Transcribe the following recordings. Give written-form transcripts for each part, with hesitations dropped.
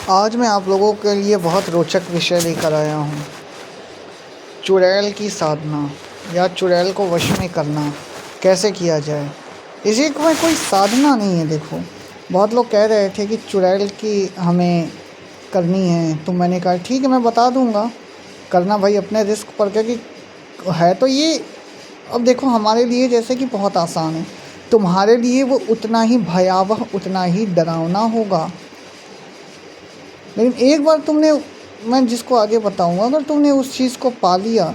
आज मैं आप लोगों के लिए बहुत रोचक विषय लेकर आया हूँ। चुड़ैल की साधना या चुड़ैल को वश में करना कैसे किया जाए। इसी में कोई साधना नहीं है। देखो, बहुत लोग कह रहे थे कि चुड़ैल की हमें करनी है, तो मैंने कहा ठीक है, मैं बता दूँगा। करना भाई अपने रिस्क पर, क्योंकि है तो ये, अब देखो हमारे लिए जैसे कि बहुत आसान है, तुम्हारे लिए वो उतना ही भयावह, उतना ही डरावना होगा। लेकिन एक बार तुमने, मैं जिसको आगे बताऊंगा, अगर तुमने उस चीज़ को पा लिया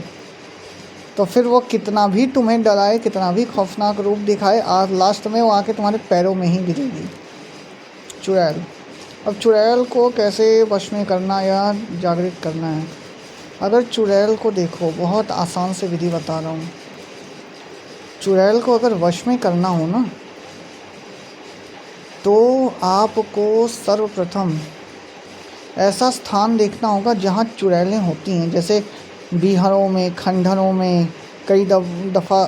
तो फिर वो कितना भी तुम्हें डराए, कितना भी खौफनाक रूप दिखाए, आज लास्ट में वो आके तुम्हारे पैरों में ही गिरेगी। चुड़ैल। अब चुड़ैल को कैसे वश में करना या जागृत करना है। अगर चुड़ैल को देखो, बहुत आसान से विधि बता रहा हूँ। चुड़ैल को अगर वश में करना हो ना, तो आपको सर्वप्रथम ऐसा स्थान देखना होगा जहाँ चुड़ैलें होती हैं। जैसे बीहरों में, खंडहरों में कई दफ़ा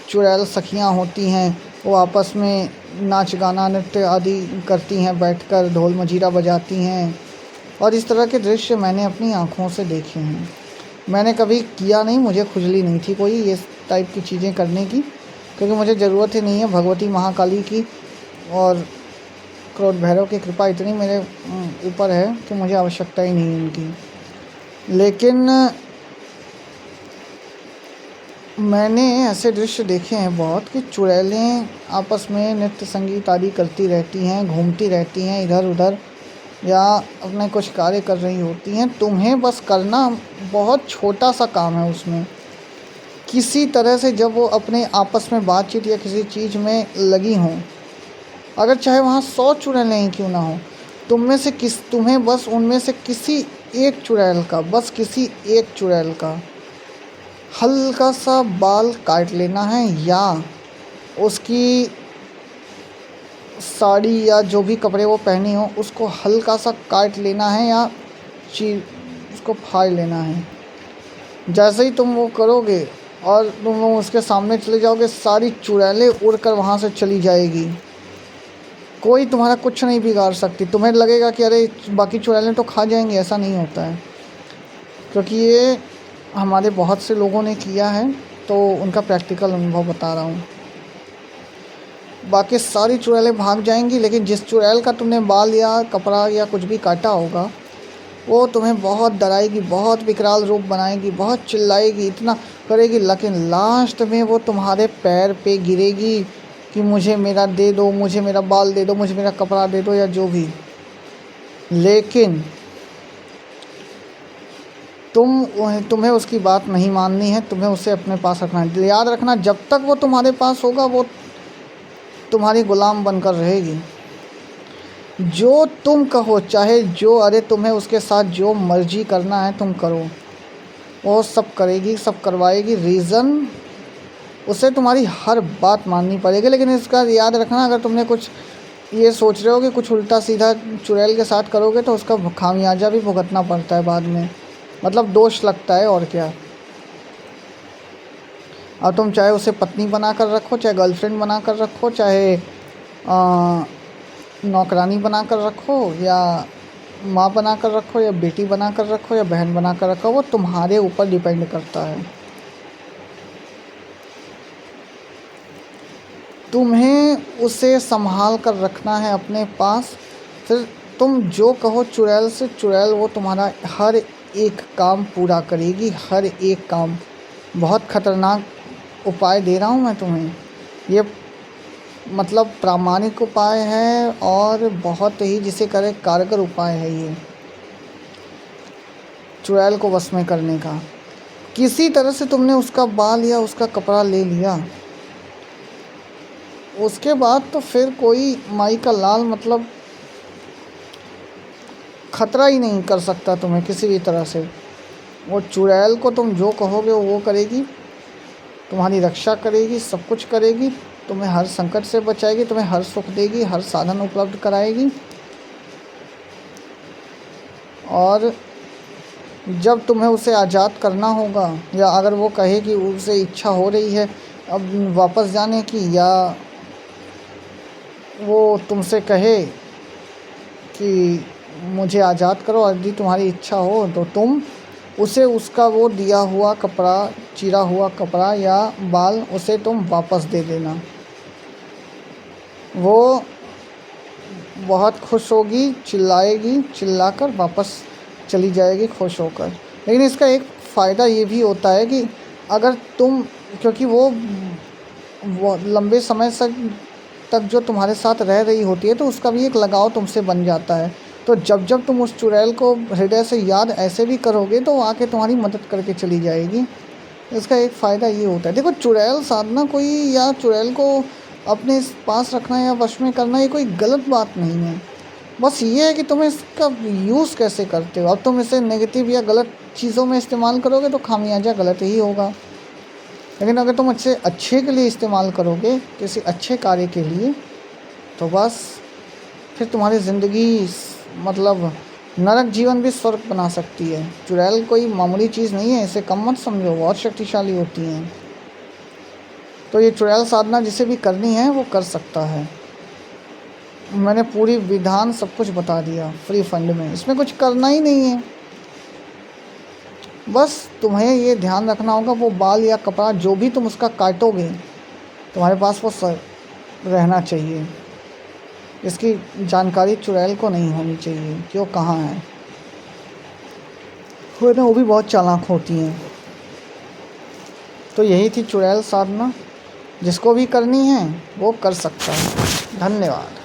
चुड़ैल सखियाँ होती हैं। वो आपस में नाच गाना नृत्य आदि करती हैं, बैठकर ढोल मजीरा बजाती हैं। और इस तरह के दृश्य मैंने अपनी आँखों से देखे हैं। मैंने कभी किया नहीं, मुझे खुजली नहीं थी कोई ये टाइप की चीज़ें करने की, क्योंकि मुझे ज़रूरत ही नहीं है। भगवती महाकाली की और क्रोध भैरव की कृपा इतनी मेरे ऊपर है कि मुझे आवश्यकता ही नहीं है उनकी। लेकिन मैंने ऐसे दृश्य देखे हैं बहुत कि चुड़ैलें आपस में नृत्य संगीत आदि करती रहती हैं, घूमती रहती हैं इधर उधर, या अपने कुछ कार्य कर रही होती हैं। तुम्हें बस करना बहुत छोटा सा काम है उसमें। किसी तरह से जब वो अपने आपस में बातचीत या किसी चीज़ में लगी हों, अगर चाहे वहाँ 100 चुड़ैलें ही क्यों ना हो, तुम्हें बस उनमें से किसी एक चुड़ैल का, बस किसी एक चुड़ैल का हल्का सा बाल काट लेना है, या उसकी साड़ी या जो भी कपड़े वो पहनी हो उसको हल्का सा काट लेना है, या उसको फाड़ लेना है। जैसे ही तुम वो करोगे और तुम उसके सामने चले जाओगे, सारी चुड़ैलें उड़कर वहाँ से चली जाएगी। कोई तुम्हारा कुछ नहीं बिगाड़ सकती। तुम्हें लगेगा कि अरे बाकी चुड़ैलें तो खा जाएंगी, ऐसा नहीं होता है, क्योंकि ये हमारे बहुत से लोगों ने किया है, तो उनका प्रैक्टिकल अनुभव बता रहा हूँ। बाकी सारी चुड़ैलें भाग जाएंगी, लेकिन जिस चुड़ैल का तुमने बाल या कपड़ा या कुछ भी काटा होगा, वो तुम्हें बहुत डराएगी, बहुत विकराल रूप बनाएगी, बहुत चिल्लाएगी, इतना करेगी, लेकिन लास्ट में वो तुम्हारे पैर पे गिरेगी कि मुझे मेरा दे दो, मुझे मेरा बाल दे दो, मुझे मेरा कपड़ा दे दो, या जो भी। लेकिन तुम्हें उसकी बात नहीं माननी है, तुम्हें उसे अपने पास रखना है। याद रखना, जब तक वो तुम्हारे पास होगा वो तुम्हारी गुलाम बनकर रहेगी। जो तुम कहो, चाहे जो, अरे तुम्हें उसके साथ जो मर्जी करना है तुम करो, वो सब करेगी, सब करवाएगी। रीज़न, उसे तुम्हारी हर बात माननी पड़ेगी। लेकिन इसका याद रखना, अगर तुमने कुछ ये सोच रहे हो कि कुछ उल्टा सीधा चुड़ैल के साथ करोगे, तो उसका खामियाजा भी भुगतना पड़ता है बाद में, मतलब दोष लगता है, और क्या। अब तुम चाहे उसे पत्नी बना कर रखो, चाहे गर्लफ्रेंड बना कर रखो, चाहे नौकरानी बना कर रखो, या माँ बना कर रखो, या बेटी बना कर रखो, या बहन बना कर रखो, वो तुम्हारे ऊपर डिपेंड करता है। तुम्हें उसे संभाल कर रखना है अपने पास। फिर तुम जो कहो चुड़ैल से, चुड़ैल वो तुम्हारा हर एक काम पूरा करेगी, हर एक काम। बहुत खतरनाक उपाय दे रहा हूँ मैं तुम्हें, ये मतलब प्रामाणिक उपाय है और बहुत ही, जिसे करें, कारगर उपाय है ये चुड़ैल को वश में करने का। किसी तरह से तुमने उसका बाल या उसका कपड़ा ले लिया, उसके बाद तो फिर कोई माई का लाल, मतलब खतरा ही नहीं कर सकता तुम्हें किसी भी तरह से। वो चुड़ैल को तुम जो कहोगे वो करेगी, तुम्हारी रक्षा करेगी, सब कुछ करेगी, तुम्हें हर संकट से बचाएगी, तुम्हें हर सुख देगी, हर साधन उपलब्ध कराएगी। और जब तुम्हें उसे आज़ाद करना होगा, या अगर वो कहे कि उसे इच्छा हो रही है अब वापस जाने की, या वो तुमसे कहे कि मुझे आज़ाद करो, और यदि तुम्हारी इच्छा हो तो तुम उसे उसका वो दिया हुआ कपड़ा, चिरा हुआ कपड़ा या बाल उसे तुम वापस दे देना। वो बहुत खुश होगी, चिल्लाएगी, चिल्लाकर वापस चली जाएगी खुश होकर। लेकिन इसका एक फ़ायदा ये भी होता है कि अगर तुम, क्योंकि वो लंबे समय तक जो तुम्हारे साथ रह रही होती है तो उसका भी एक लगाव तुमसे बन जाता है। तो जब जब तुम उस चुड़ैल को हृदय से याद ऐसे भी करोगे तो वो आके तुम्हारी मदद करके चली जाएगी। इसका एक फ़ायदा ये होता है। देखो, चुड़ैल साधना कोई, या चुड़ैल को अपने पास रखना या वश में करना, ये कोई गलत बात नहीं है। बस ये है कि तुम इसका यूज़ कैसे करते हो। अब तुम इसे नेगेटिव या गलत चीज़ों में इस्तेमाल करोगे तो खामियाजा गलत ही होगा। लेकिन अगर तुम इसे अच्छे के लिए इस्तेमाल करोगे, किसी अच्छे कार्य के लिए, तो बस फिर तुम्हारी ज़िंदगी मतलब नरक जीवन भी स्वर्ग बना सकती है। चुड़ैल कोई मामूली चीज़ नहीं है, इसे कम मत समझो, बहुत शक्तिशाली होती हैं। तो ये चुड़ैल साधना जिसे भी करनी है वो कर सकता है। मैंने पूरी विधान सब कुछ बता दिया फ्री फंड में, इसमें कुछ करना ही नहीं है। बस तुम्हें ये ध्यान रखना होगा, वो बाल या कपड़ा जो भी तुम उसका काटोगे, तुम्हारे पास वो रहना चाहिए। इसकी जानकारी चुड़ैल को नहीं होनी चाहिए कि वो कहाँ है, वरना वो भी बहुत चालाक होती हैं। तो यही थी चुड़ैल साधना, जिसको भी करनी है वो कर सकता है। धन्यवाद।